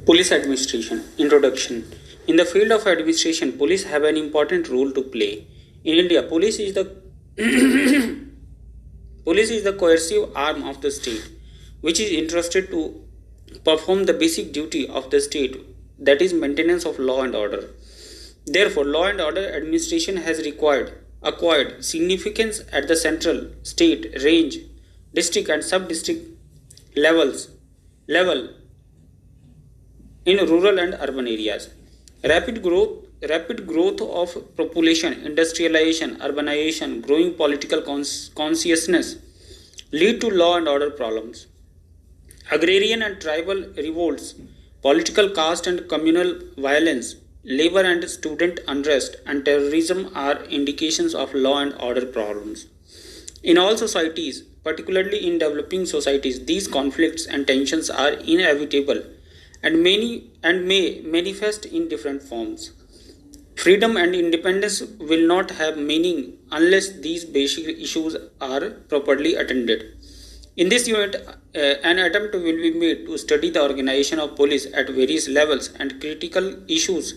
Police administration. Introduction. In the field of administration, police have an important role to play. In India, police is the police is the coercive arm of the state, which is entrusted to perform the basic duty of the state, that is, maintenance of law and order. Therefore, law and order administration has acquired significance at the central, state, range, district, and sub-district level in rural and urban areas. Rapid growth of population, industrialization, urbanization, growing political consciousness lead to law and order problems. Agrarian and tribal revolts, political caste and communal violence, labor and student unrest, and terrorism are indications of law and order problems. In all societies, particularly in developing societies, these conflicts and tensions are inevitable and may manifest in different forms. Freedom and independence will not have meaning unless these basic issues are properly attended. In this unit, an attempt will be made to study the organization of police at various levels and critical issues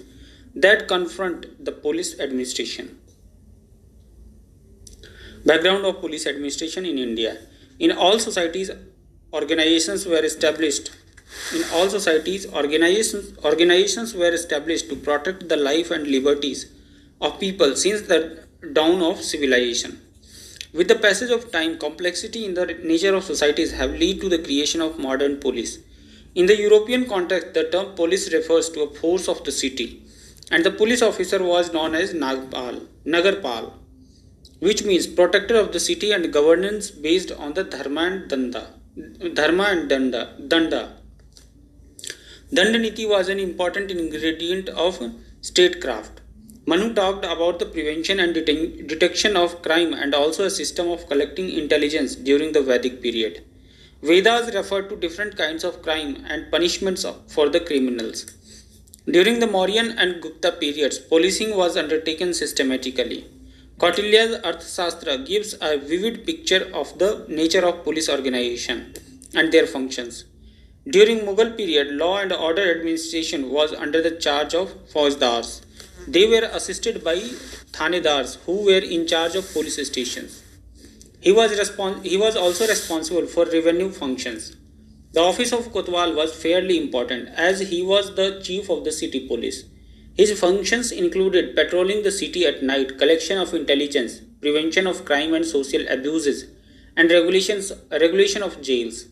that confront the police administration. Background of police administration in India. In all societies, organizations were established to protect the life and liberties of people since the dawn of civilization. With the passage of time, complexity in the nature of societies have led to the creation of modern police. In the European context, the term police refers to a force of the city, and the police officer was known as Nagarpal, which means protector of the city and governance based on the Dharma and Danda. Dandaniti was an important ingredient of statecraft. Manu talked about the prevention and detection of crime and also a system of collecting intelligence during the Vedic period. Vedas referred to different kinds of crime and punishments for the criminals. During the Mauryan and Gupta periods, policing was undertaken systematically. Kautilya's Arthashastra gives a vivid picture of the nature of police organization and their functions. During Mughal period, law and order administration was under the charge of Faujdars. They were assisted by Thanedars who were in charge of police stations. He was also responsible for revenue functions. The office of Kotwal was fairly important as he was the chief of the city police. His functions included patrolling the city at night, collection of intelligence, prevention of crime and social abuses, and regulation of jails.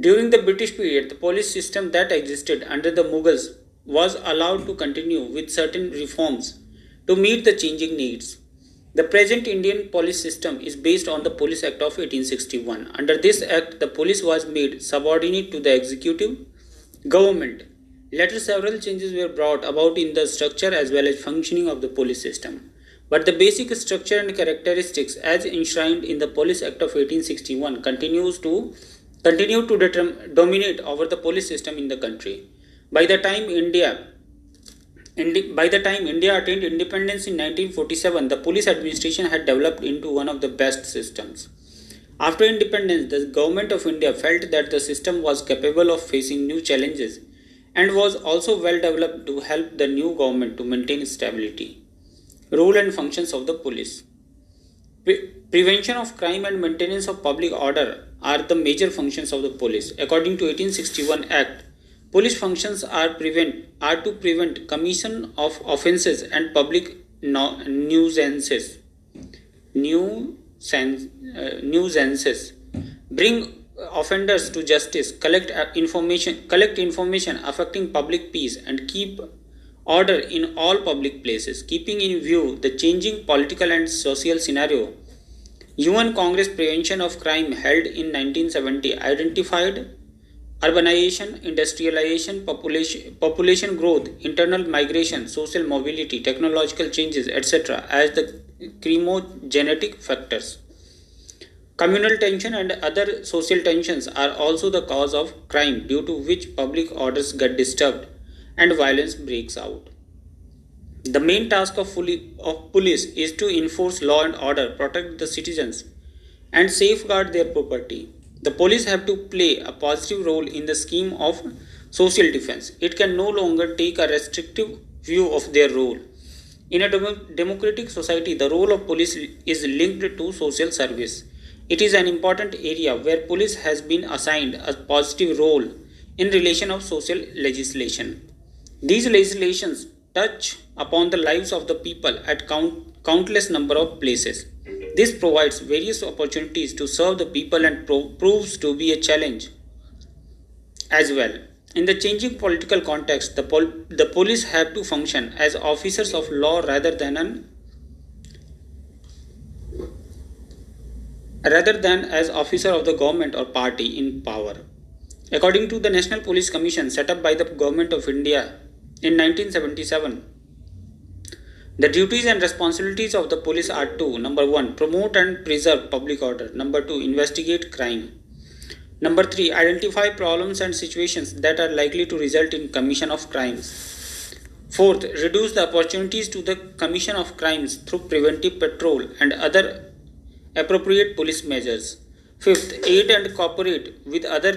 During the British period, the police system that existed under the Mughals was allowed to continue with certain reforms to meet the changing needs. The present Indian police system is based on the Police Act of 1861. Under this act, the police was made subordinate to the executive government. Later, several changes were brought about in the structure as well as functioning of the police system. But the basic structure and characteristics as enshrined in the Police Act of 1861 continue to dominate over the police system in the country. By the time India attained independence in 1947, the police administration had developed into one of the best systems. After independence, the government of India felt that the system was capable of facing new challenges and was also well developed to help the new government to maintain stability. Role and functions of the police. Prevention of crime and maintenance of public order are the major functions of the police. According to 1861 Act, police functions are to prevent commission of offences and public nuisances, bring offenders to justice, collect information affecting public peace, and keep order in all public places. Keeping in view the changing political and social scenario, UN Congress Prevention of Crime held in 1970 identified urbanization, industrialization, population growth, internal migration, social mobility, technological changes, etc. as the chemogenetic factors. Communal tension and other social tensions are also the cause of crime, due to which public orders get disturbed and violence breaks out. The main task of police is to enforce law and order, protect the citizens, and safeguard their property. The police have to play a positive role in the scheme of social defense. It can no longer take a restrictive view of their role. In a democratic society, the role of police is linked to social service. It is an important area where police has been assigned a positive role in relation of social legislation. These legislations touch upon the lives of the people at countless number of places. This provides various opportunities to serve the people and proves to be a challenge as well. In the changing political context, the police have to function as officers of law rather than as officer of the government or party in power. According to the National Police Commission set up by the Government of India in 1977, the duties and responsibilities of the police are to: number 1, promote and preserve public order; number 2, investigate crime; number 3, identify problems and situations that are likely to result in commission of crimes; fourth, reduce the opportunities to the commission of crimes through preventive patrol and other appropriate police measures; fifth, aid and cooperate with other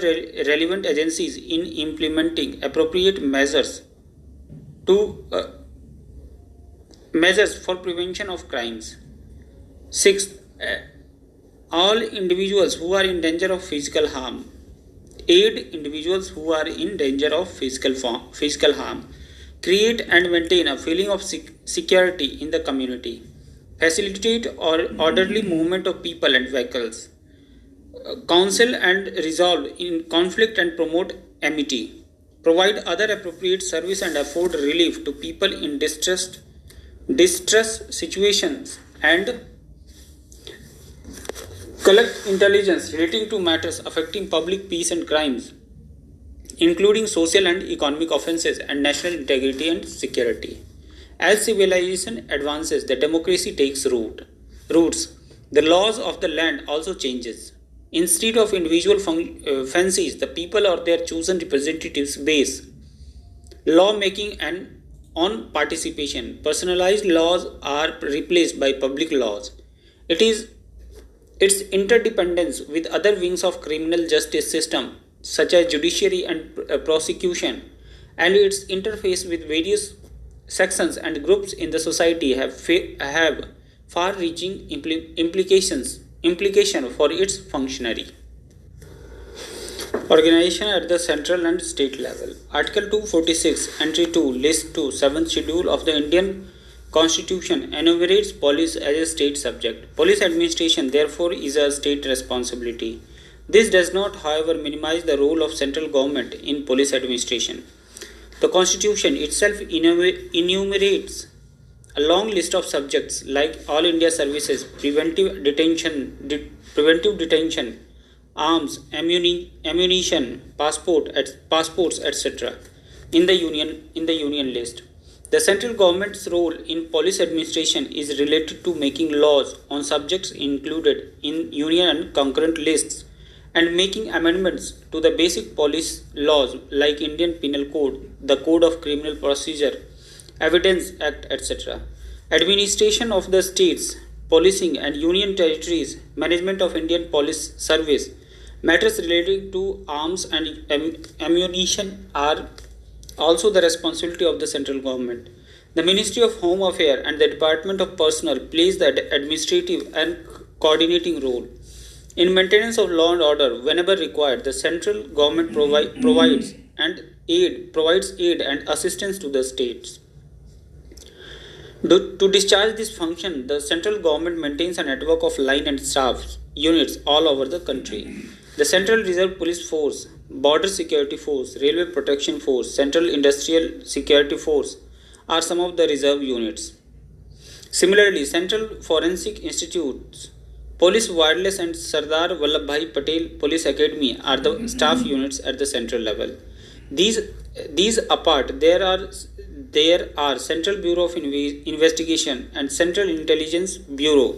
relevant agencies in implementing appropriate measures for prevention of crimes; sixth, all individuals who are in danger of physical harm, aid individuals who are in danger of physical harm, create and maintain a feeling of security in the community, facilitate orderly movement of people and vehicles, counsel and resolve in conflict and promote amity, provide other appropriate service and afford relief to people in distress situations, and collect intelligence relating to matters affecting public peace and crimes, including social and economic offences and national integrity and security. As civilization advances, the democracy takes roots. The laws of the land also changes. Instead of individual fancies, the people or their chosen representatives base lawmaking and on participation. Personalized laws are replaced by public laws. It is its interdependence with other wings of criminal justice system such as judiciary and prosecution, and its interface with various sections and groups in the society have far-reaching implication for its functionary. Organization at the central and state level. Article 246, Entry 2, List 2, 7th Schedule of the Indian Constitution enumerates police as a state subject. Police administration, therefore, is a state responsibility. This does not, however, minimize the role of central government in police administration. The Constitution itself enumerates a long list of subjects like all India services, preventive detention, arms, ammunition, passports, etc. in the union list. The central government's role in police administration is related to making laws on subjects included in union and concurrent lists and making amendments to the basic police laws like Indian Penal Code, the Code of Criminal Procedure, Evidence Act, etc. Administration of the states, policing and union territories, management of Indian Police Service, matters relating to arms and ammunition are also the responsibility of the central government. The Ministry of Home Affairs and the Department of Personnel plays the administrative and coordinating role. In maintenance of law and order, whenever required, the central government provides aid and assistance to the states. To discharge this function, the central government maintains a network of line and staff units all over the country. The Central Reserve Police Force, Border Security Force, Railway Protection Force, Central Industrial Security Force are some of the reserve units. Similarly, Central Forensic Institutes, Police Wireless and Sardar Vallabhbhai Patel Police Academy are the staff units at the central level. These apart, there are Central Bureau of Investigation and Central Intelligence Bureau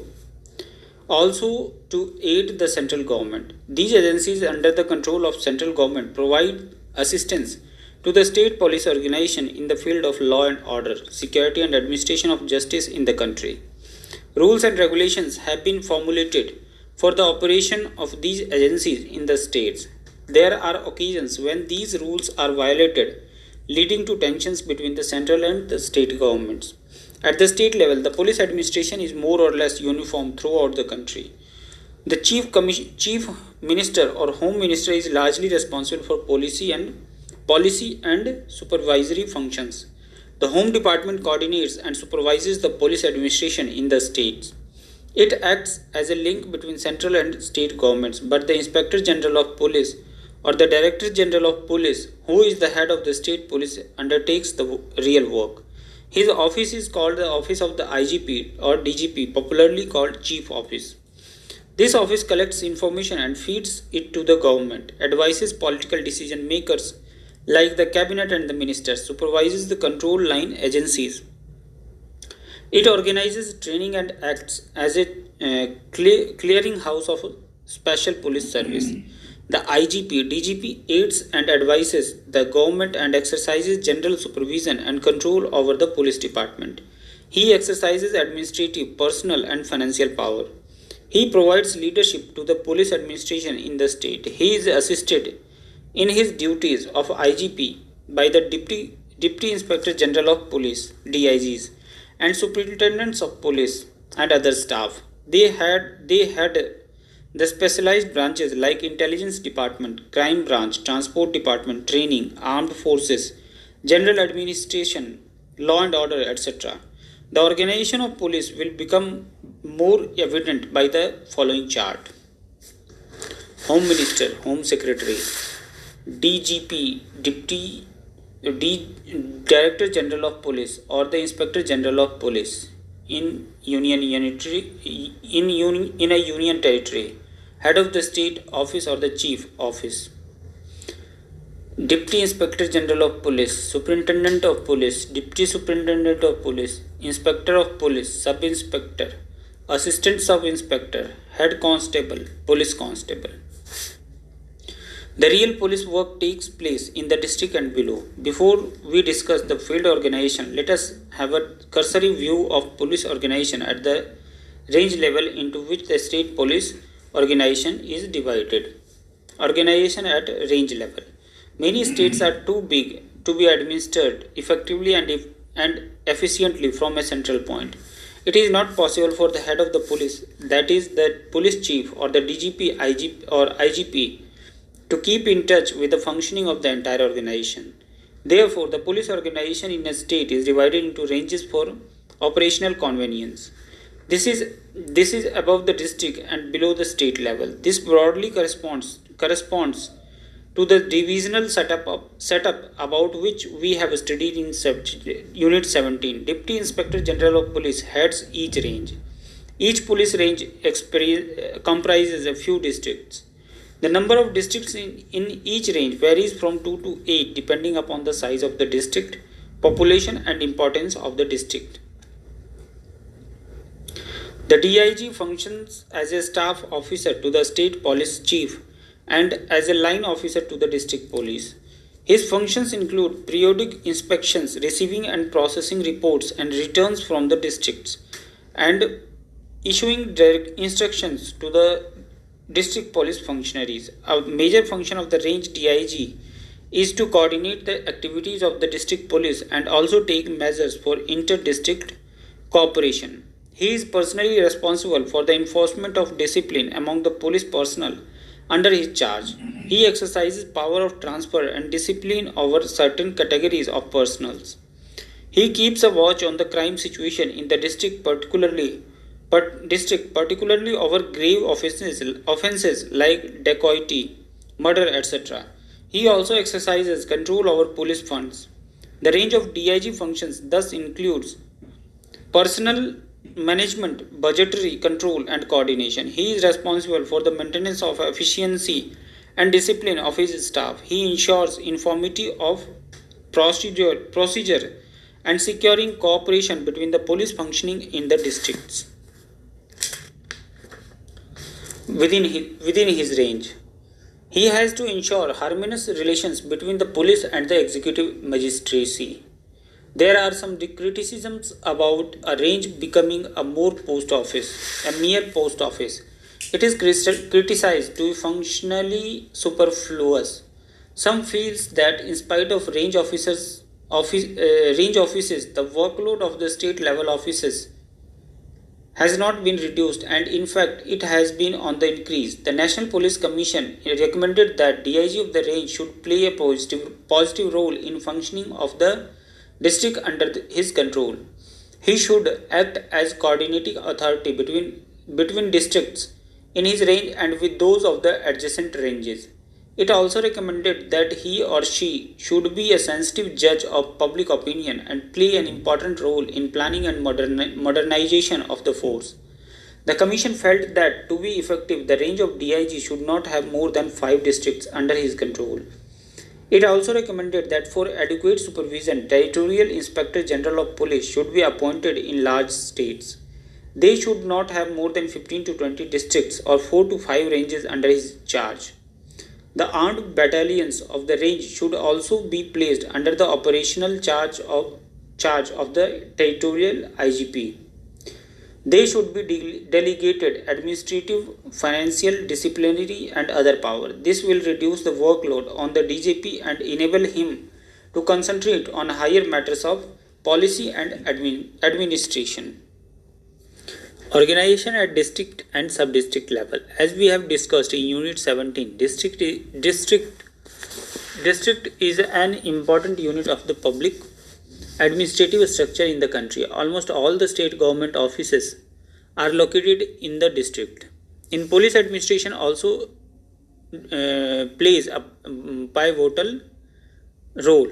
also to aid the central government. These agencies under the control of central government provide assistance to the state police organization in the field of law and order, security and administration of justice in the country. Rules and regulations have been formulated for the operation of these agencies in the states. There are occasions when these rules are violated, leading to tensions between the central and the state governments. At the state level, the police administration is more or less uniform throughout the country. The chief minister or home minister is largely responsible for policy and supervisory functions. The home department coordinates and supervises the police administration in the states. It acts as a link between central and state governments, but the Inspector General of Police or the Director General of Police, who is the head of the state police, undertakes the real work. His office is called the Office of the IGP or DGP, popularly called Chief Office. This office collects information and feeds it to the government, advises political decision makers like the cabinet and the ministers, supervises the control line agencies. It organizes training and acts as a clearinghouse of special police service. The IGP, DGP aids and advises the government and exercises general supervision and control over the police department. He exercises administrative, personal, and financial power. He provides leadership to the police administration in the state. He is assisted in his duties of IGP by the Deputy Inspector General of Police (DIGs) and superintendents of police and other staff. They had the specialized branches like intelligence department, crime branch, transport department, training, armed forces, general administration, law and order, etc. The organization of police will become more evident by the following chart. Home Minister, Home Secretary, DGP, Director General of Police or the Inspector General of Police in a union territory, head of the state office or the chief office. Deputy Inspector General of Police, Superintendent of Police, Deputy Superintendent of Police, Inspector of Police, Sub Inspector, Assistant Sub Inspector, Head Constable, Police Constable. The real police work takes place in the district and below. Before we discuss the field organization, let us have a cursory view of police organization at the range level into which the state police organization is divided. Organization at range level. Many states are too big to be administered effectively and efficiently from a central point. It is not possible for the head of the police, that is the police chief or the DGP, IGP or IGP, to keep in touch with the functioning of the entire organization. Therefore, the police organization in a state is divided into ranges for operational convenience. This is above the district and below the state level. This broadly corresponds to the divisional setup about which we have studied in Unit 17. Deputy Inspector General of Police heads each range. Each police range comprises a few districts. The number of districts in each range varies from 2 to 8 depending upon the size of the district, population and importance of the district. The DIG functions as a staff officer to the state police chief and as a line officer to the district police. His functions include periodic inspections, receiving and processing reports and returns from the districts, and issuing direct instructions to the district police functionaries. A major function of the range DIG is to coordinate the activities of the district police and also take measures for inter-district cooperation. He is personally responsible for the enforcement of discipline among the police personnel under his charge. He exercises power of transfer and discipline over certain categories of personnel. He keeps a watch on the crime situation in the district, particularly over grave offenses like dacoity, murder, etc. He also exercises control over police funds. The range of DIG functions thus includes personnel management, budgetary control and coordination. He is responsible for the maintenance of efficiency and discipline of his staff. He ensures uniformity of procedure and securing cooperation between the police functioning in the districts within his range. He has to ensure harmonious relations between the police and the executive magistracy. There are some criticisms about a range becoming a mere post office. It is criticized to be functionally superfluous. Some feels that in spite of range offices, the workload of the state level offices has not been reduced, and in fact it has been on the increase. The National Police Commission recommended that DIG of the range should play a positive role in functioning of the district under his control. He should act as coordinating authority between districts in his range and with those of the adjacent ranges. It also recommended that he or she should be a sensitive judge of public opinion and play an important role in planning and modernization of the force. The Commission felt that to be effective, the range of DIG should not have more than 5 districts under his control. It also recommended that for adequate supervision, Territorial Inspector General of Police should be appointed in large states. They should not have more than 15 to 20 districts or 4 to 5 ranges under his charge. The armed battalions of the range should also be placed under the operational charge of the territorial IGP. They should be delegated administrative, financial, disciplinary, and other power. This will reduce the workload on the DGP and enable him to concentrate on higher matters of policy and administration. Organization at district and sub-district level. As we have discussed in Unit 17, district is an important unit of the public administrative structure in the country. Almost all the state government offices are located in the district. In police administration also plays a pivotal role.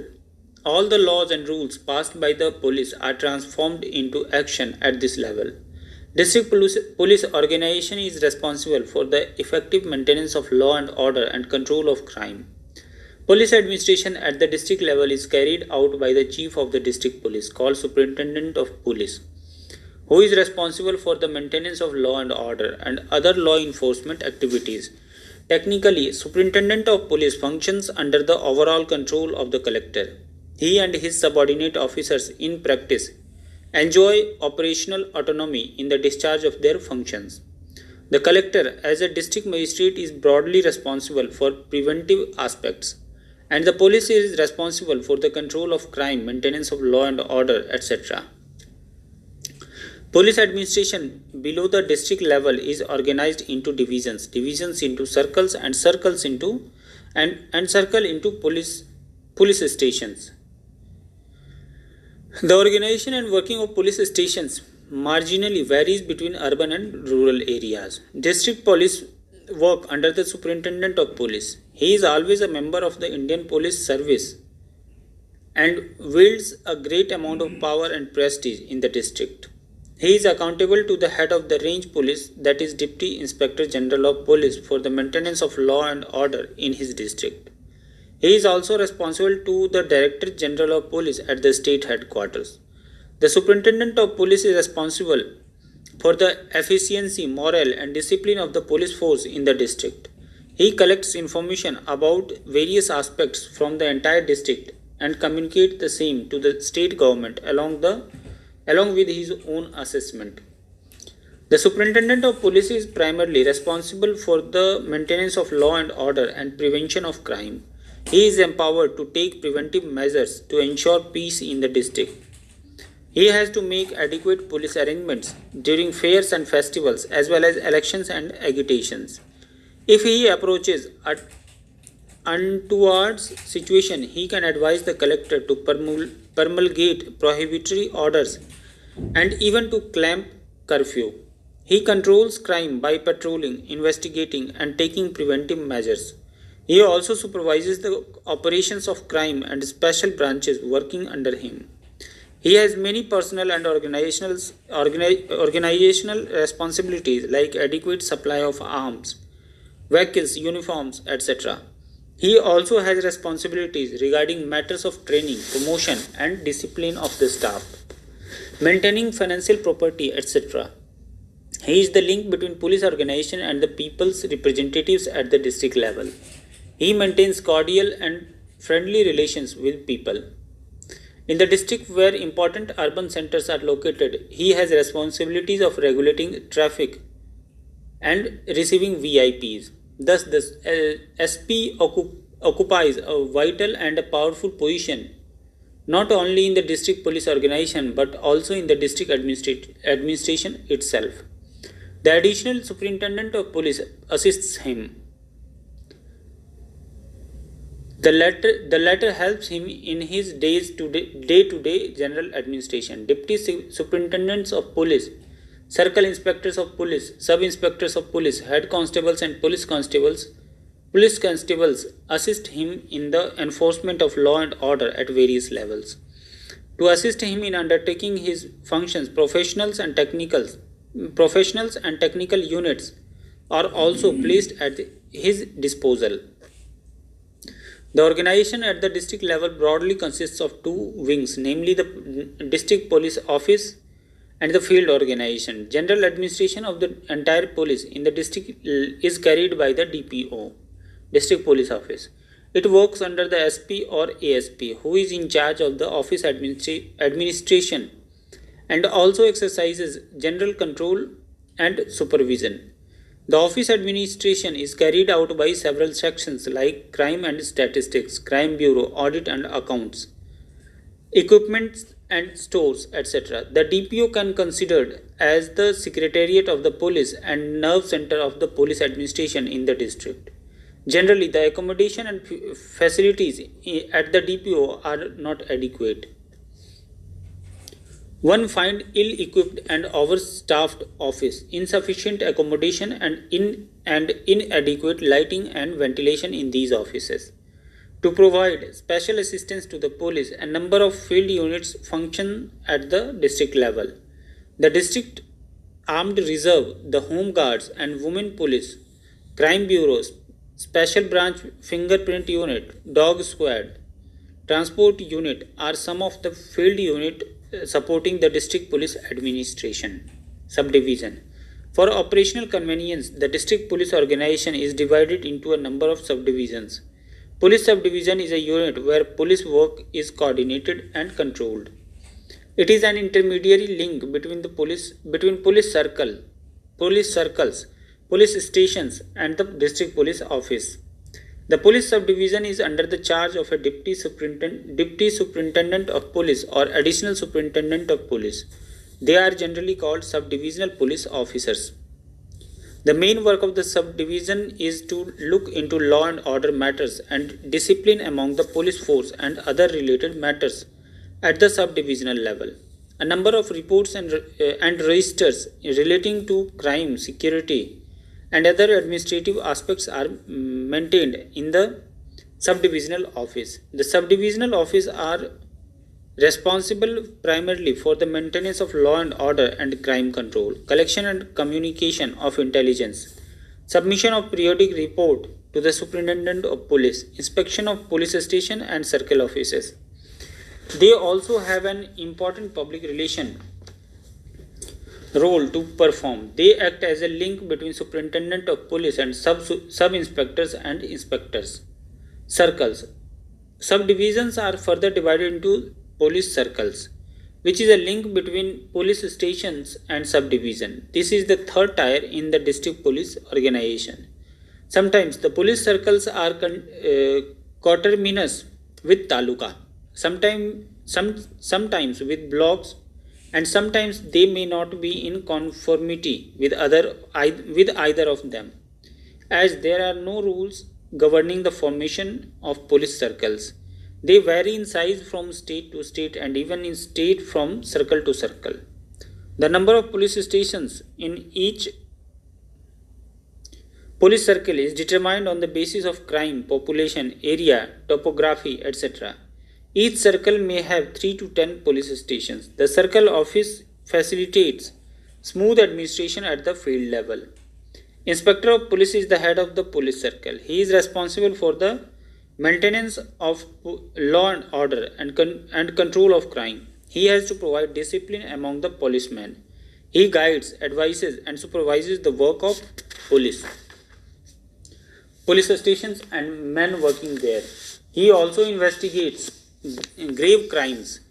All the laws and rules passed by the police are transformed into action at this level. District police organization is responsible for the effective maintenance of law and order and control of crime. Police administration at the district level is carried out by the chief of the district police, called Superintendent of Police, who is responsible for the maintenance of law and order and other law enforcement activities. Technically, Superintendent of Police functions under the overall control of the collector. He and his subordinate officers in practice enjoy operational autonomy in the discharge of their functions. The collector, as a district magistrate, is broadly responsible for preventive aspects, and the police is responsible for the control of crime, maintenance of law and order, etc. Police administration below the district level is organized into divisions into circles, and circle into police stations. The organization and working of police stations marginally varies between urban and rural areas. District police work under the Superintendent of Police. He is always a member of the Indian Police Service and wields a great amount of power and prestige in the district. He is accountable to the head of the range police, that is Deputy Inspector General of Police, for the maintenance of law and order in his district. He is also responsible to the Director General of Police at the state headquarters. The Superintendent of Police is responsible for the efficiency, morale, and discipline of the police force in the district. He collects information about various aspects from the entire district and communicates the same to the state government along with his own assessment. The Superintendent of Police is primarily responsible for the maintenance of law and order and prevention of crime. He is empowered to take preventive measures to ensure peace in the district. He has to make adequate police arrangements during fairs and festivals as well as elections and agitations. If he approaches an untoward situation, he can advise the collector to promulgate prohibitory orders and even to clamp curfew. He controls crime by patrolling, investigating, and taking preventive measures. He also supervises the operations of crime and special branches working under him. He has many personal and organizational responsibilities like adequate supply of arms, vehicles, uniforms, etc. He also has responsibilities regarding matters of training, promotion, and discipline of the staff, maintaining financial property, etc. He is the link between police organization and the people's representatives at the district level. He maintains cordial and friendly relations with people. In the district where important urban centers are located, he has responsibilities of regulating traffic and receiving VIPs. Thus, the SP occupies a vital and a powerful position not only in the district police organization but also in the district administration itself. The additional superintendent of police assists him. The latter helps him in his day-to-day general administration. Deputy superintendents of police, circle inspectors of police, sub-inspectors of police, head constables and police constables assist him in the enforcement of law and order at various levels. To assist him in undertaking his functions, professionals and technical units are also placed at his disposal. The organization at the district level broadly consists of two wings, namely the district police office and the field organization. General administration of the entire police in the district is carried by the DPO, district police office. It works under the SP or ASP, who is in charge of the office administration and also exercises general control and supervision. The office administration is carried out by several sections like crime and statistics, crime bureau, audit and accounts, equipment and stores, etc. The DPO can be considered as the secretariat of the police and nerve center of the police administration in the district. Generally, the accommodation and facilities at the DPO are not adequate. One finds ill-equipped and overstaffed office, insufficient accommodation and inadequate lighting and ventilation in these offices. To provide special assistance to the police, a number of field units function at the district level. The district armed reserve, the home guards and women police, crime bureaus, special branch fingerprint unit, dog squad, transport unit are some of the field unit supporting the district police administration subdivision. For operational convenience, the district police organization is divided into a number of subdivisions. Police subdivision is a unit where police work is coordinated and controlled. It is an intermediary link between police circles, police stations and the district police office. The police subdivision is under the charge of a deputy superintendent of police or additional superintendent of police. They are generally called subdivisional police officers. The main work of the subdivision is to look into law and order matters and discipline among the police force and other related matters at the subdivisional level. A number of reports and registers relating to crime, security, and other administrative aspects are maintained in the subdivisional office. The subdivisional office are responsible primarily for the maintenance of law and order and crime control, collection and communication of intelligence, submission of periodic report to the superintendent of police, inspection of police station and circle offices. They also have an important public relation role to perform. They act as a link between superintendent of police and sub-inspectors and inspectors. Circles. Subdivisions are further divided into police circles, which is a link between police stations and subdivision. This is the third tier in the district police organization. Sometimes the police circles are coterminous with taluka, sometimes with blocks, and sometimes they may not be in conformity with either of them, as there are no rules governing the formation of police circles. They vary in size from state to state and even in state from circle to circle. The number of police stations in each police circle is determined on the basis of crime, population, area, topography, etc. Each circle may have 3 to 10 police stations. The circle office facilitates smooth administration at the field level. Inspector of police is the head of the police circle. He is responsible for the maintenance of law and order and control of crime. He has to provide discipline among the policemen. He guides, advises and supervises the work of police stations and men working there. He also investigates grave crimes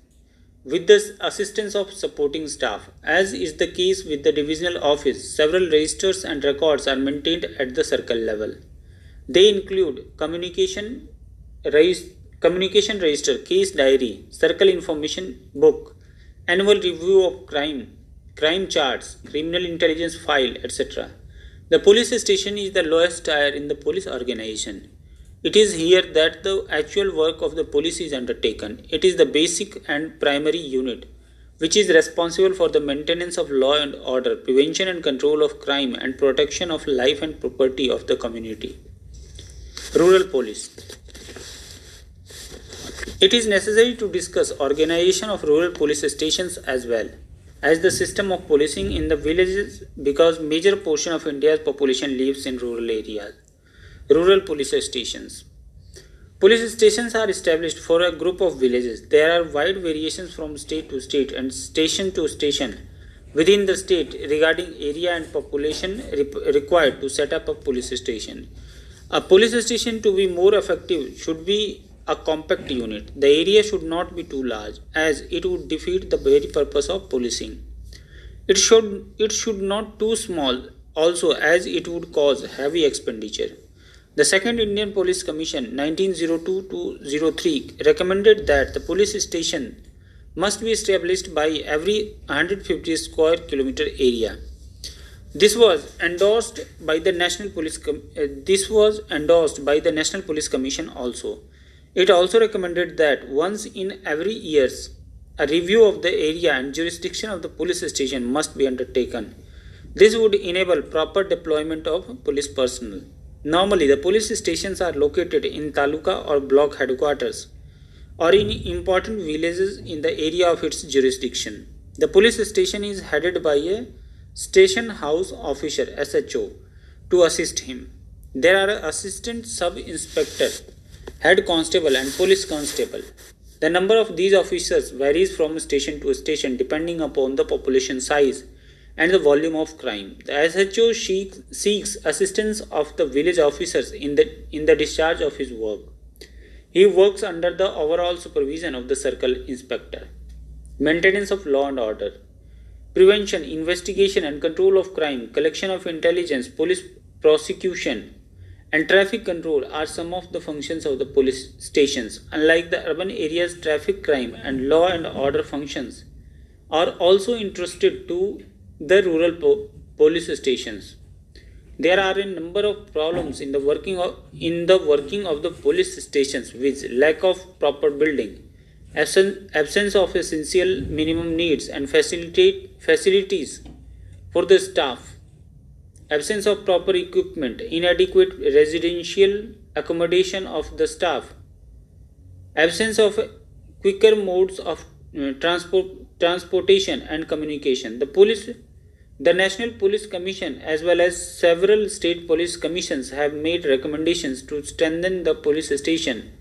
with the assistance of supporting staff. As is the case with the divisional office, several registers and records are maintained at the circle level. They include communication register, case diary, circle information book, annual review of crime charts, criminal intelligence file, etc. The police station is the lowest tier in the police organization. It is here that the actual work of the police is undertaken. It is the basic and primary unit which is responsible for the maintenance of law and order, prevention and control of crime, and protection of life and property of the community. Rural police. It is necessary to discuss organization of rural police stations as well as the system of policing in the villages, because major portion of India's population lives in rural areas. Rural police stations. Police stations are established for a group of villages. There are wide variations from state to state and station to station within the state regarding area and population required to set up a police station. A police station, to be more effective, should be a compact unit. The area should not be too large, as it would defeat the very purpose of policing. It should not too small also, as it would cause heavy expenditure. The Second Indian Police Commission 1902-03 recommended that the police station must be established by every 150 square kilometer area. This was endorsed by the National Police Commission also. It also recommended that once in every years a review of the area and jurisdiction of the police station must be undertaken. This would enable proper deployment of police personnel. Normally, the police stations are located in taluka or block headquarters or in important villages in the area of its jurisdiction. The police station is headed by a station house officer SHO to assist him. There are assistant sub-inspector, head constable and police constable. The number of these officers varies from station to station depending upon the population size and the volume of crime. The SHO seeks assistance of the village officers in the discharge of his work. He works under the overall supervision of the circle inspector. Maintenance of law and order. Prevention, investigation and control of crime, collection of intelligence, police prosecution and traffic control are some of the functions of the police stations. Unlike the urban areas, traffic crime and law and order functions are also entrusted to the rural police stations. There are a number of problems in the working of the police stations, with lack of proper building, absence of essential minimum needs and facilities for the staff, absence of proper equipment, inadequate residential accommodation of the staff, absence of quicker modes of transportation and communication. The National Police Commission as well as several state police commissions have made recommendations to strengthen the police station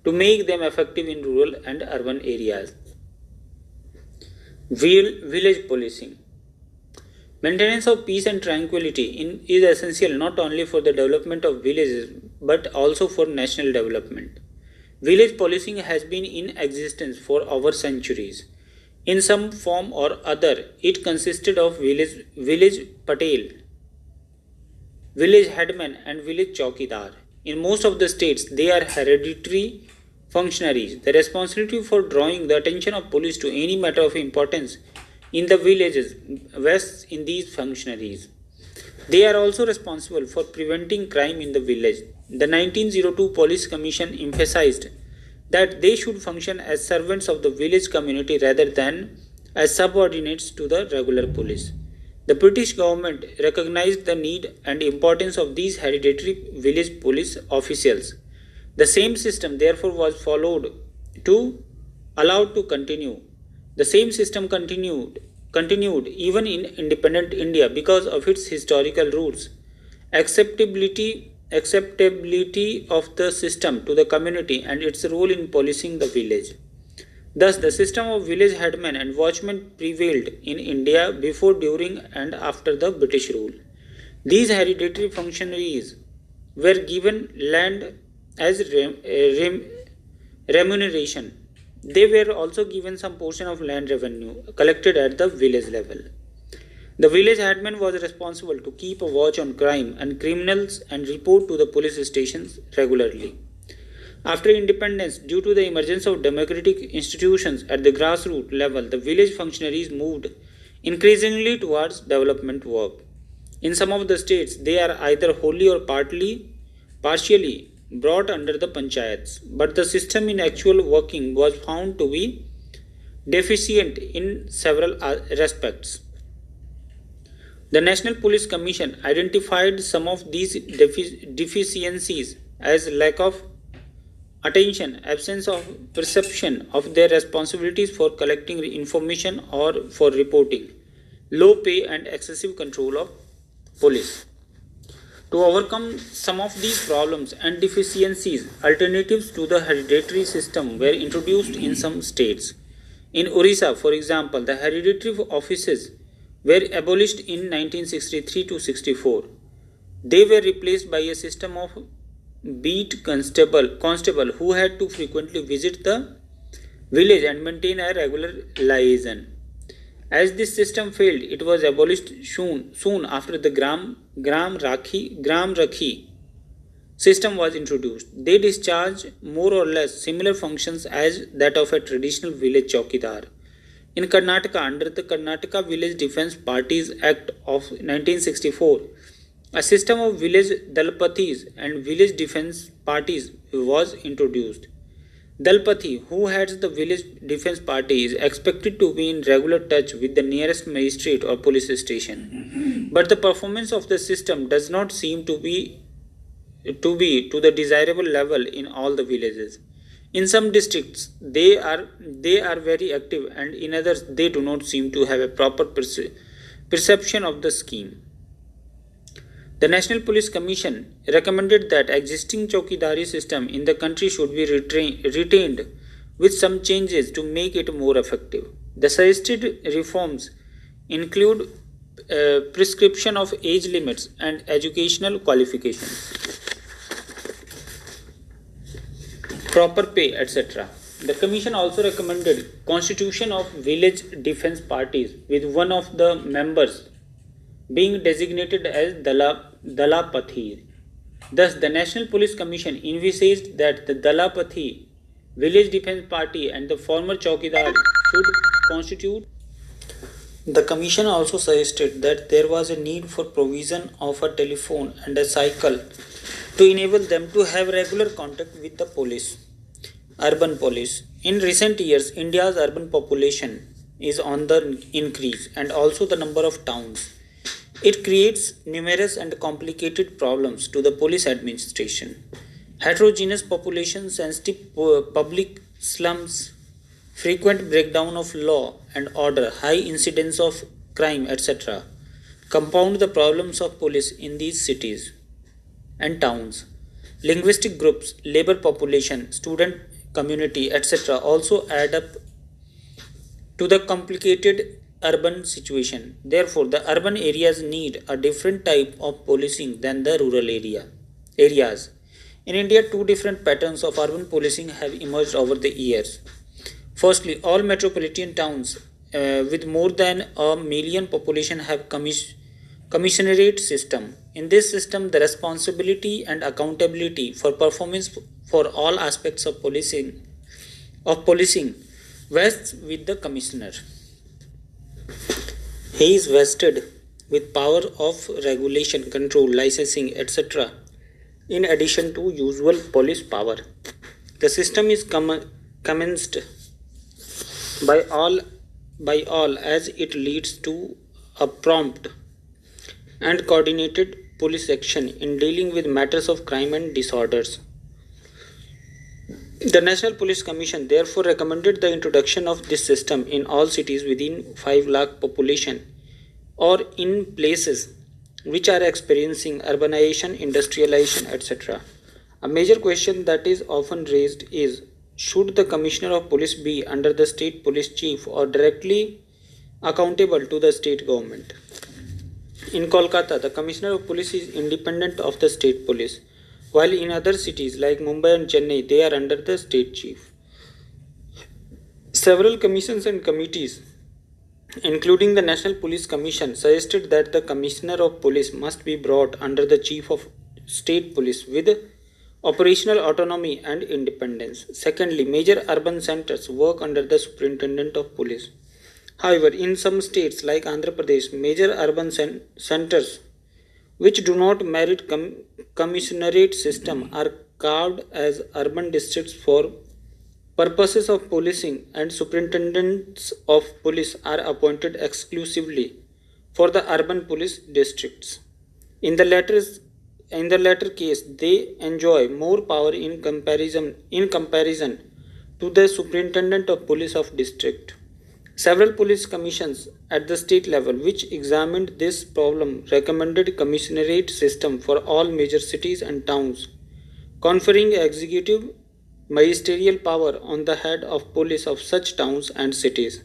to make them effective in rural and urban areas. Village policing. Maintenance of peace and tranquility is essential not only for the development of villages but also for national development. Village policing has been in existence for over centuries. In some form or other, it consisted of village patel, village headman and village chowkidar. In most of the states, they are hereditary functionaries. The responsibility for drawing the attention of police to any matter of importance in the villages vests in these functionaries. They are also responsible for preventing crime in the village. The 1902 Police Commission emphasized that they should function as servants of the village community rather than as subordinates to the regular police. The British government recognized the need and importance of these hereditary village police officials. The same system therefore was allowed to continue. The same system continued even in independent India because of its historical roots. Acceptability of the system to the community and its role in policing the village. Thus, the system of village headmen and watchmen prevailed in India before, during, and after the British rule. These hereditary functionaries were given land as remuneration. They were also given some portion of land revenue collected at the village level. The village headman was responsible to keep a watch on crime and criminals and report to the police stations regularly. After independence, due to the emergence of democratic institutions at the grassroots level, the village functionaries moved increasingly towards development work. In some of the states, they are either wholly or partially brought under the panchayats, but the system in actual working was found to be deficient in several respects. The National Police Commission identified some of these deficiencies as lack of attention, absence of perception of their responsibilities for collecting information or for reporting, low pay, and excessive control of police. To overcome some of these problems and deficiencies, alternatives to the hereditary system were introduced in some states. In Orissa, for example, the hereditary offices were abolished in 1963 to 64. They were replaced by a system of beat constable who had to frequently visit the village and maintain a regular liaison. As this system failed, it was abolished soon after the Gram Rakhi system was introduced. They discharge more or less similar functions as that of a traditional village chowkidar. In Karnataka, under the Karnataka Village Defence Parties Act of 1964, a system of village dalpathis and village defence parties was introduced. Dalpathi, who heads the village defence party, is expected to be in regular touch with the nearest magistrate or police station. But the performance of the system does not seem to be to the desirable level in all the villages. In some districts, they are very active, and in others, they do not seem to have a proper perception of the scheme. The National Police Commission recommended that existing chowkidari system in the country should be retained with some changes to make it more effective. The suggested reforms include prescription of age limits and educational qualifications, proper pay, etc. The Commission also recommended constitution of village defence parties with one of the members being designated as Dalapathi. Thus, the National Police Commission envisaged that the Dalapathi, Village Defence Party, and the former Chowkidar should constitute. The Commission also suggested that there was a need for provision of a telephone and a cycle to enable them to have regular contact with the police. Urban police. In recent years, India's urban population is on the increase, and also the number of towns. It creates numerous and complicated problems to the police administration. Heterogeneous population, sensitive public slums, frequent breakdown of law and order, high incidence of crime, etc. compound the problems of police in these cities and towns. Linguistic groups, labor population, student community, etc. also add up to the complicated urban situation. Therefore, the urban areas need a different type of policing than the rural areas. In India, two different patterns of urban policing have emerged over the years. Firstly, all metropolitan towns with more than a million population have commissionerate system. In this system, the responsibility and accountability for performance for all aspects of policing vests with the commissioner. He is vested with power of regulation, control, licensing, etc. in addition to usual police power. The system is commenced by all as it leads to a prompt and coordinated police action in dealing with matters of crime and disorders. The National Police Commission therefore recommended the introduction of this system in all cities within 5 lakh population or in places which are experiencing urbanization, industrialization, etc. A major question that is often raised is, should the Commissioner of Police be under the State Police Chief or directly accountable to the state government? In Kolkata, the Commissioner of Police is independent of the State Police, while in other cities like Mumbai and Chennai, they are under the State Chief. Several commissions and committees, including the National Police Commission, suggested that the Commissioner of Police must be brought under the Chief of State Police with operational autonomy and independence. Secondly, major urban centers work under the Superintendent of Police. However, in some states like Andhra Pradesh, major urban centers which do not merit commissionerate system are carved as urban districts for purposes of policing, and superintendents of police are appointed exclusively for the urban police districts. In the latter, in the latter case, they enjoy more power in comparison to the superintendent of police of district. Several police commissions at the state level which examined this problem recommended commissionerate system for all major cities and towns, conferring executive magisterial power on the head of police of such towns and cities.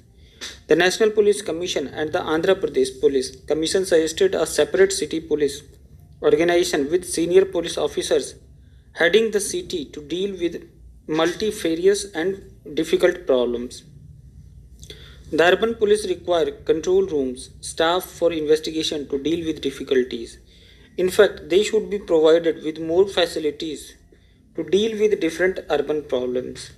The National Police Commission and the Andhra Pradesh Police Commission suggested a separate city police organization with senior police officers heading the city to deal with multifarious and difficult problems. The urban police require control rooms, staff for investigation to deal with difficulties. In fact, they should be provided with more facilities to deal with different urban problems.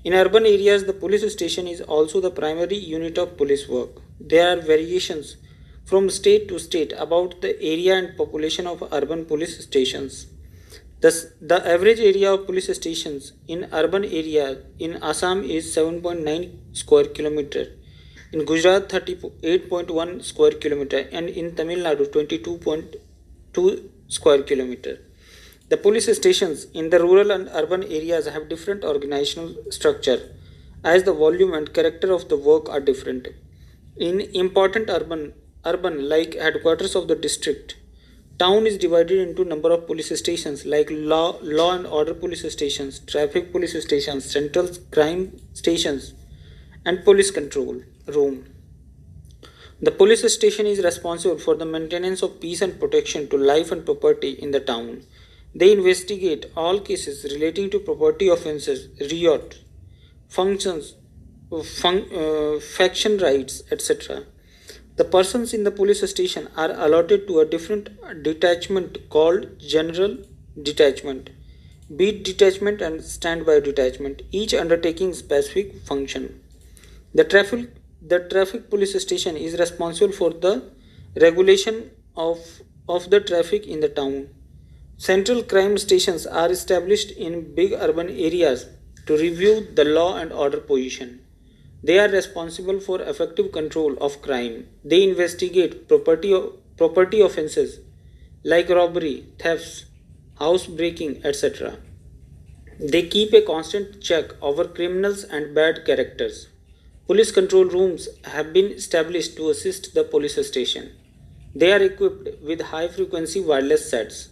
In urban areas, the police station is also the primary unit of police work. There are variations from state to state about the area and population of urban police stations. Thus, the average area of police stations in urban area in Assam is 7.9 square kilometer, in Gujarat 38.1 square kilometer, and in Tamil Nadu 22.2 square kilometer. The police stations in the rural and urban areas have different organizational structure as the volume and character of the work are different. In important urban like headquarters of the district, town is divided into number of police stations like law and order police stations, traffic police stations, central crime stations, and police control room. The police station is responsible for the maintenance of peace and protection to life and property in the town. They investigate all cases relating to property offences, riot, functions, faction rights, etc. The persons in the police station are allotted to a different detachment called General Detachment, Beat Detachment, and Standby Detachment, each undertaking specific function. The traffic police station is responsible for the regulation of the traffic in the town. Central crime stations are established in big urban areas to review the law and order position. They are responsible for effective control of crime. They investigate property offences like robbery, thefts, house breaking, etc. They keep a constant check over criminals and bad characters. Police control rooms have been established to assist the police station. They are equipped with high frequency wireless sets.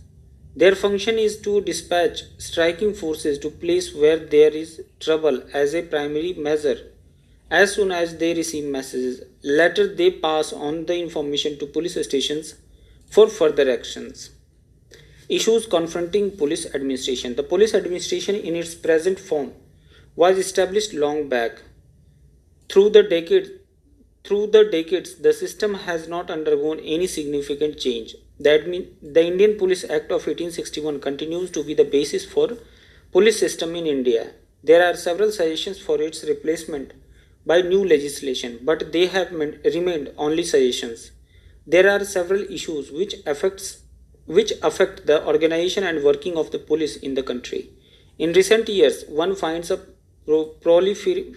Their function is to dispatch striking forces to place where there is trouble as a primary measure. As soon as they receive messages, later they pass on the information to police stations for further actions. Issues confronting police administration. The police administration in its present form was established long back. Through the decades, the system has not undergone any significant change. That means the Indian Police Act of 1861 continues to be the basis for police system in India. There are several suggestions for its replacement by new legislation, but they have remained only suggestions. There are several issues which affect the organization and working of the police in the country. In recent years, one finds a proliferation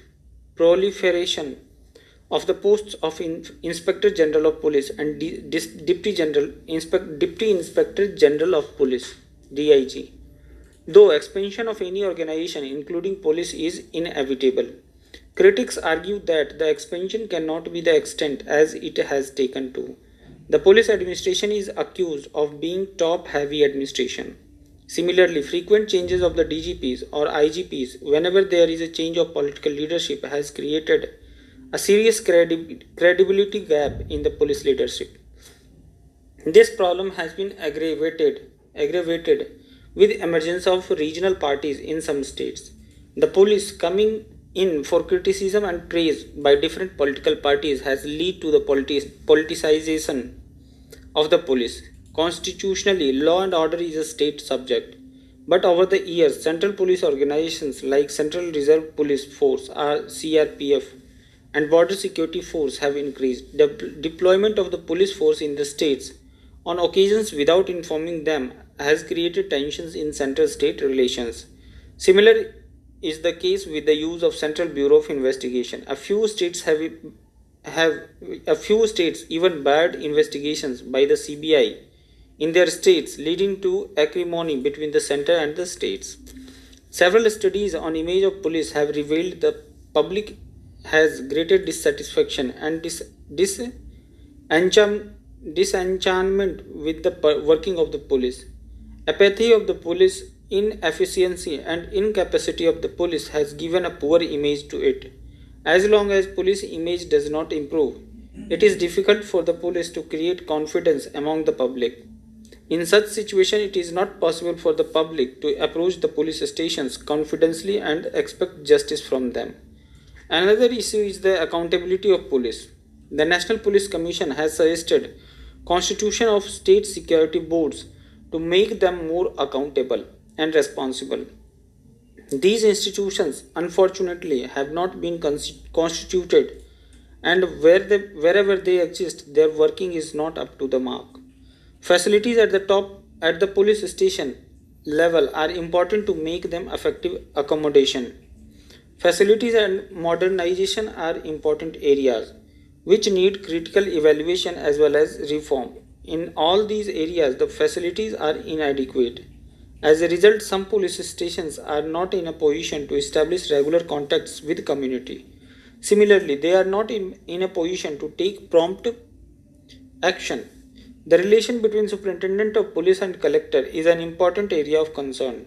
of the posts of Inspector General of Police and Deputy Inspector General of Police (DIG). Though expansion of any organization, including police, is inevitable, critics argue that the expansion cannot be the extent as it has taken to. The police administration is accused of being top-heavy administration. Similarly, frequent changes of the DGPs or IGPs whenever there is a change of political leadership has created a serious credibility gap in the police leadership. This problem has been aggravated with emergence of regional parties in some states. The police coming in for criticism and praise by different political parties has led to the politicization of the police. Constitutionally, law and order is a state subject. But over the years, central police organizations like Central Reserve Police Force or CRPF and Border Security Force have increased. The deployment of the police force in the states on occasions without informing them has created tensions in center-state relations. Similar is the case with the use of Central Bureau of Investigation. Have a few states even barred investigations by the CBI in their states, leading to acrimony between the center and the states. Several studies on image of police have revealed the public has greater dissatisfaction and disenchantment with the working of the police. Apathy of the police, inefficiency and incapacity of the police has given a poor image to it. As long as police image does not improve, it is difficult for the police to create confidence among the public. In such situation, it is not possible for the public to approach the police stations confidently and expect justice from them. Another issue is the accountability of police. The National Police Commission has suggested constitution of state security boards to make them more accountable and responsible. These institutions, unfortunately, have not been constituted, and wherever they exist, their working is not up to the mark. Facilities at the police station level are important to make them effective accommodation. Facilities and modernization are important areas which need critical evaluation as well as reform. In all these areas, the facilities are inadequate. As a result, some police stations are not in a position to establish regular contacts with community. Similarly, they are not in a position to take prompt action. The relation between superintendent of police and collector is an important area of concern.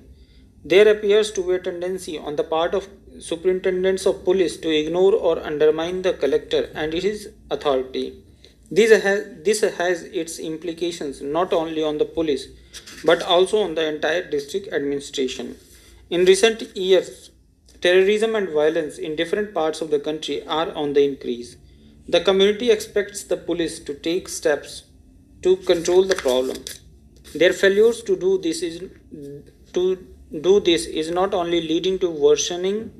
There appears to be a tendency on the part of superintendents of police to ignore or undermine the collector and his authority. This has its implications not only on the police but also on the entire district administration. In recent years, terrorism and violence in different parts of the country are on the increase. The community expects the police to take steps to control the problem. Their failures to do this is not only leading to worsening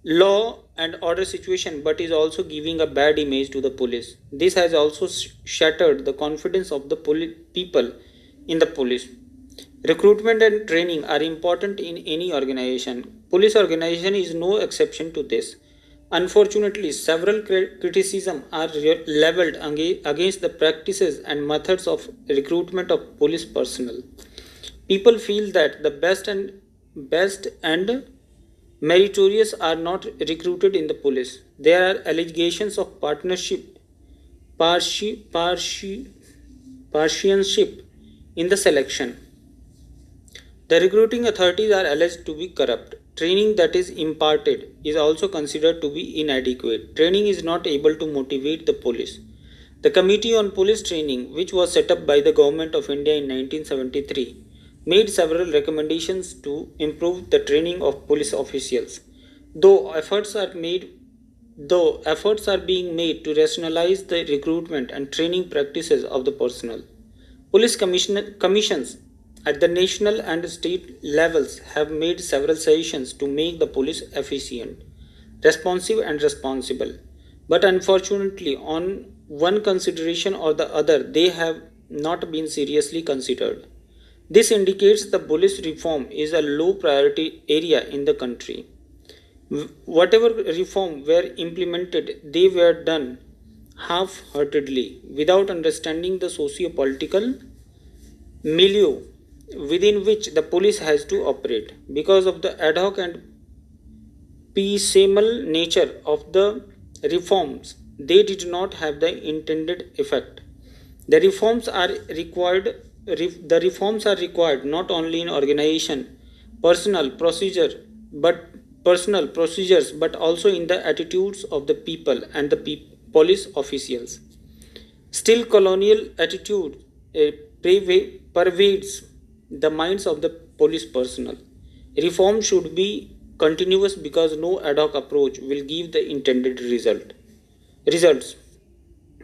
law and order situation but is also giving a bad image to the police. This has also shattered the confidence of the people in the police. Recruitment and training are important in any organization. Police organization is no exception to this. Unfortunately, several criticisms are leveled against the practices and methods of recruitment of police personnel. People feel that the best and meritorious are not recruited in the police. There are allegations of partisanship in the selection. The recruiting authorities are alleged to be corrupt. Training that is imparted is also considered to be inadequate. Training is not able to motivate the police. The Committee on Police Training, which was set up by the Government of India in 1973, made several recommendations to improve the training of police officials. Though efforts are being made to rationalize the recruitment and training practices of the personnel. Police commissions at the national and state levels have made several suggestions to make the police efficient, responsive and responsible. But unfortunately, on one consideration or the other, they have not been seriously considered. This indicates the police reform is a low priority area in the country. Whatever reform were implemented, they were done half-heartedly without understanding the socio-political milieu within which the police has to operate. Because of the ad hoc and piecemeal nature of the reforms, they did not have the intended effect. The reforms are required not only in organization, personal procedures, but also in the attitudes of the people and the police officials. Still, colonial attitude pervades the minds of the police personnel. Reform should be continuous because no ad hoc approach will give the intended results.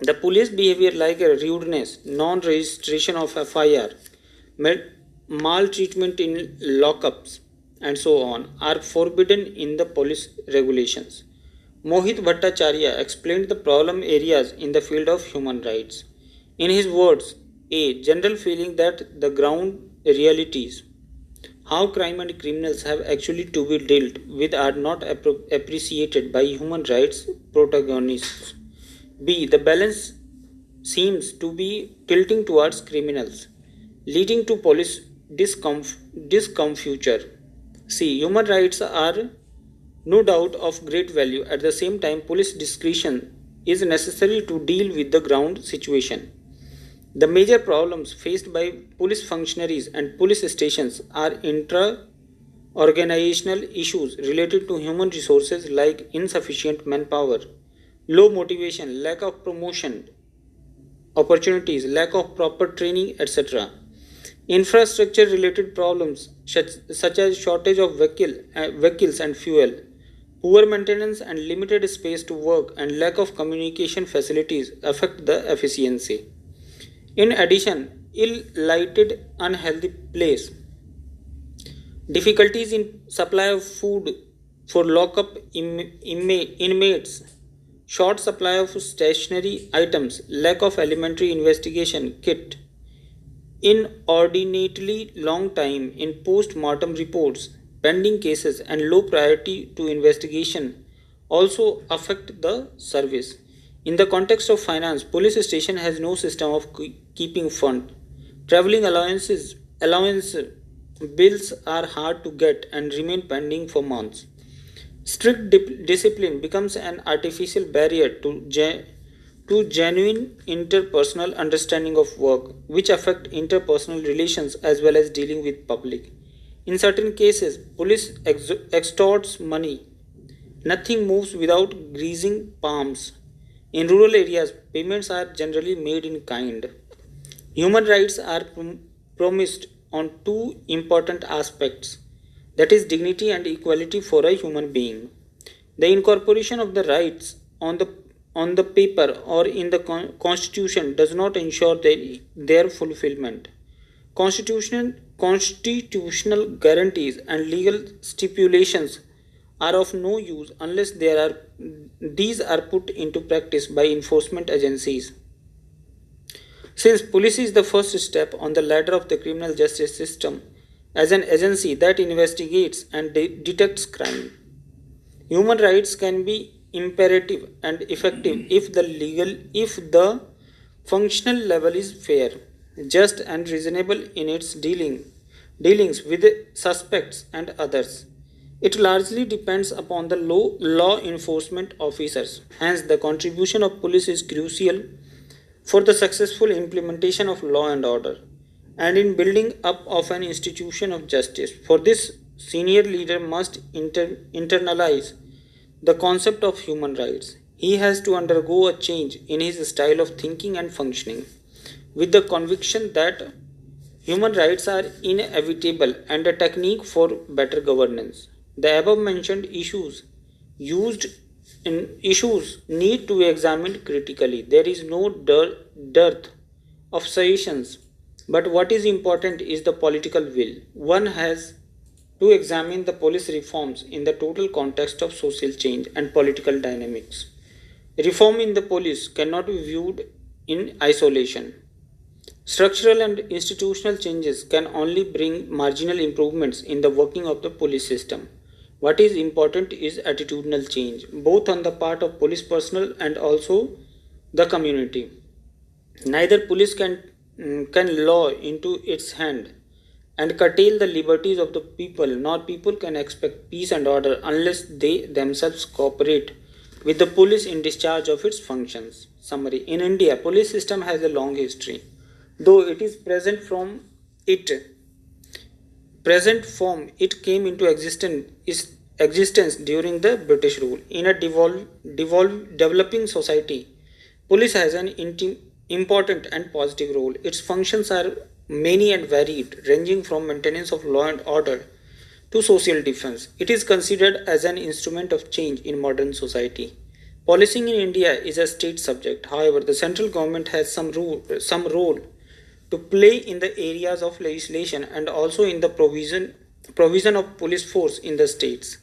The police behavior like a rudeness, non-registration of FIR, maltreatment in lockups, and so on are forbidden in the police regulations. Mohit Bhattacharya explained the problem areas in the field of human rights. In his words, a general feeling that the ground realities, how crime and criminals have actually to be dealt with, are not appreciated by human rights protagonists. B. The balance seems to be tilting towards criminals, leading to police discomfiture. C. Human rights are no doubt of great value. At the same time, police discretion is necessary to deal with the ground situation. The major problems faced by police functionaries and police stations are intra-organizational issues related to human resources like insufficient manpower, low motivation, lack of promotion opportunities, lack of proper training, etc. Infrastructure related problems such as shortage of vehicles and fuel, poor maintenance and limited space to work, and lack of communication facilities affect the efficiency. In addition, ill-lighted, unhealthy place, difficulties in supply of food for lock-up inmates, short supply of stationery items, lack of elementary investigation kit, inordinately long time in post-mortem reports, pending cases, and low priority to investigation also affect the service. In the context of finance, police station has no system of keeping fund. Traveling allowance bills are hard to get and remain pending for months. Strict discipline becomes an artificial barrier to genuine interpersonal understanding of work, which affect interpersonal relations as well as dealing with public. In certain cases, police extorts money. Nothing moves without greasing palms. In rural areas, payments are generally made in kind. Human rights are promised on two important aspects, that is, dignity and equality for a human being. The incorporation of the rights on the paper or in the constitution does not ensure their fulfillment. Constitutional guarantees and legal stipulations are of no use unless these are put into practice by enforcement agencies. Since police is the first step on the ladder of the criminal justice system as an agency that investigates and detects crime, human rights can be imperative and effective if the functional level is fair, just and reasonable in its dealings with suspects and others. It largely depends upon the law enforcement officers. Hence, the contribution of police is crucial for the successful implementation of law and order and in building up of an institution of justice. For this, senior leader must internalize the concept of human rights. He has to undergo a change in his style of thinking and functioning with the conviction that human rights are inevitable and a technique for better governance. The above mentioned issues need to be examined critically. There is no dearth of solutions, but what is important is the political will. One has to examine the police reforms in the total context of social change and political dynamics. Reform in the police cannot be viewed in isolation. Structural and institutional changes can only bring marginal improvements in the working of the police system. What is important is attitudinal change, both on the part of police personnel and also the community. Neither police can law into its hand and curtail the liberties of the people, nor people can expect peace and order unless they themselves cooperate with the police in discharge of its functions. Summary. In India, police system has a long history, though it is present form it came into existence during the British rule. In a developing society, police has an important and positive role. Its functions are many and varied, ranging from maintenance of law and order to social defense. It is considered as an instrument of change in modern society. Policing in India is a state subject. However, the central government has some role to play in the areas of legislation and also in the provision of police force in the states.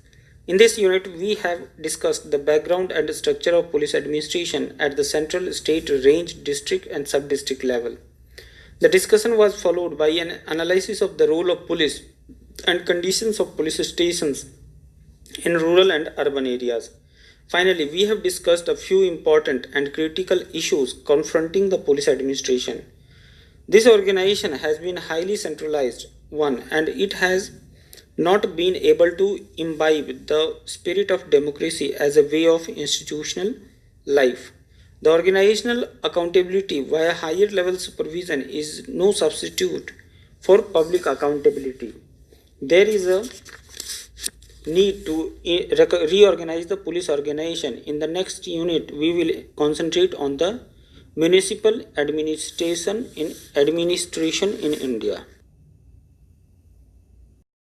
In this unit, we have discussed the background and structure of police administration at the central, state, range, district, and sub-district level. The discussion was followed by an analysis of the role of police and conditions of police stations in rural and urban areas. Finally, we have discussed a few important and critical issues confronting the police administration. This organization has been highly centralized one, and it has not been able to imbibe the spirit of democracy as a way of institutional life. The organizational accountability via higher level supervision is no substitute for public accountability. There is a need to reorganize the police organization. In the next unit, we will concentrate on the municipal administration in India.